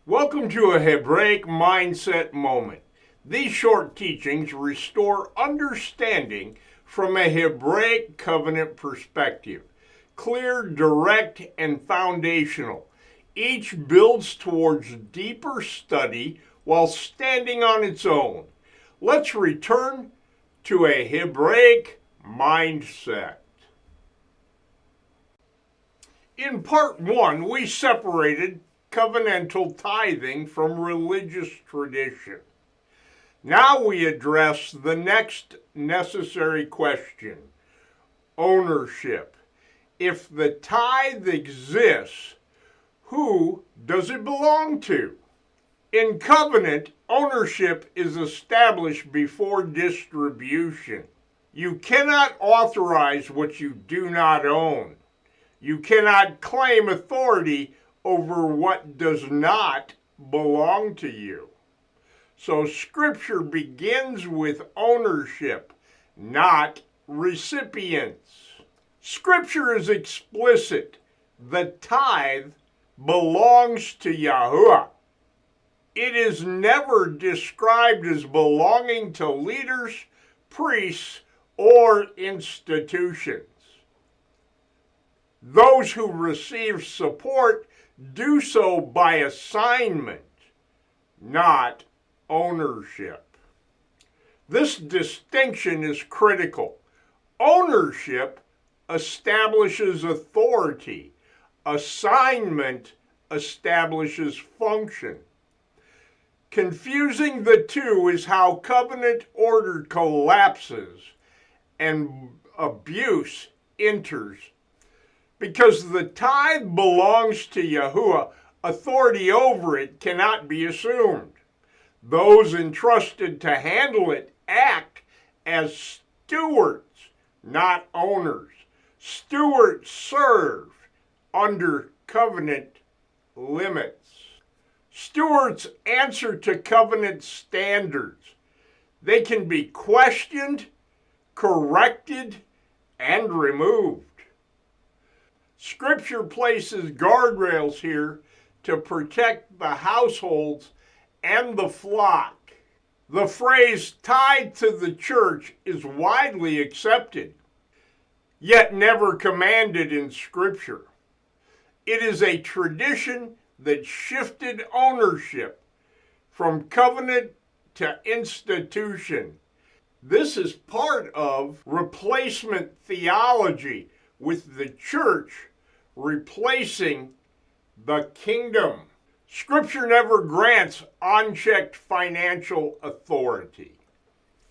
Welcome to a Hebraic Mindset Moment. These short teachings restore understanding from a Hebraic covenant perspective. Clear, direct, and foundational. Each builds towards deeper study while standing on its own. Let's return to a Hebraic mindset. In part 1, we separated covenantal tithing from religious tradition. Now we address the next necessary question: ownership. If the tithe exists, who does it belong to? In covenant, ownership is established before distribution. You cannot authorize what you do not own. You cannot claim authority over what does not belong to you. So Scripture begins with ownership, not recipients. Scripture is explicit. The tithe belongs to Yahuah. It is never described as belonging to leaders, priests, or institutions. Those who receive support do so by assignment, not ownership. This distinction is critical. Ownership establishes authority. Assignment establishes function. Confusing the two is how covenant order collapses and abuse enters. Because the tithe belongs to Yahuah, authority over it cannot be assumed. Those entrusted to handle it act as stewards, not owners. Stewards serve under covenant limits. Stewards answer to covenant standards. They can be questioned, corrected, and removed. Scripture places guardrails here to protect the households and the flock. The phrase "tithe to the church" is widely accepted, yet never commanded in Scripture. It is a tradition that shifted ownership from covenant to institution. This is part of replacement theology, with the church replacing the kingdom. Scripture never grants unchecked financial authority.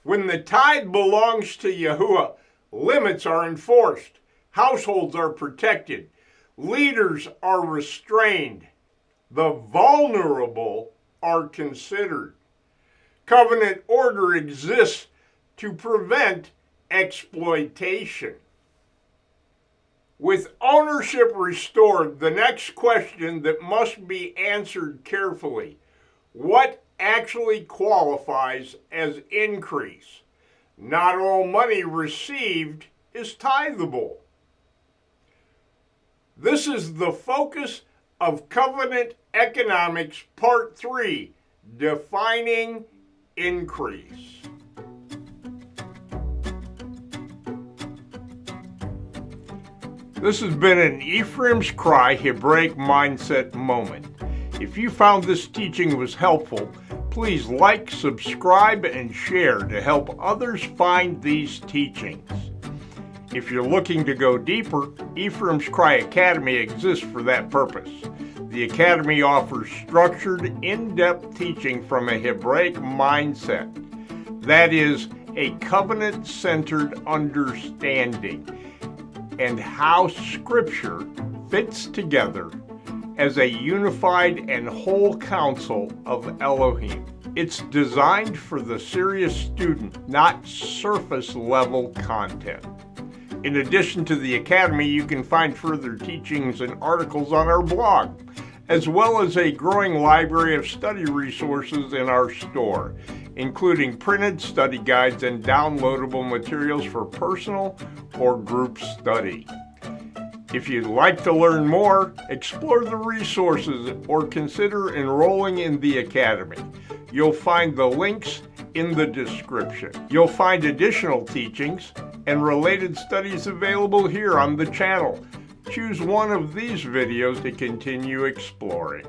When the tithe belongs to Yahuah, limits are enforced, households are protected, leaders are restrained, the vulnerable are considered. Covenant order exists to prevent exploitation. With ownership restored, the next question that must be answered carefully: what actually qualifies as increase? Not all money received is tithable. This is the focus of Covenant Economics Part 3, Defining Increase. This has been an Ephraim's Cry Hebraic Mindset Moment. If you found this teaching was helpful, please like, subscribe, and share to help others find these teachings. If you're looking to go deeper, Ephraim's Cry Academy exists for that purpose. The Academy offers structured, in-depth teaching from a Hebraic mindset. That is, a covenant-centered understanding and how Scripture fits together as a unified and whole counsel of Elohim. It's designed for the serious student, not surface-level content. In addition to the Academy, you can find further teachings and articles on our blog, as well as a growing library of study resources in our store, including printed study guides and downloadable materials for personal or group study. If you'd like to learn more, explore the resources, or consider enrolling in the Academy, you'll find the links in the description. You'll find additional teachings and related studies available here on the channel. Choose one of these videos to continue exploring.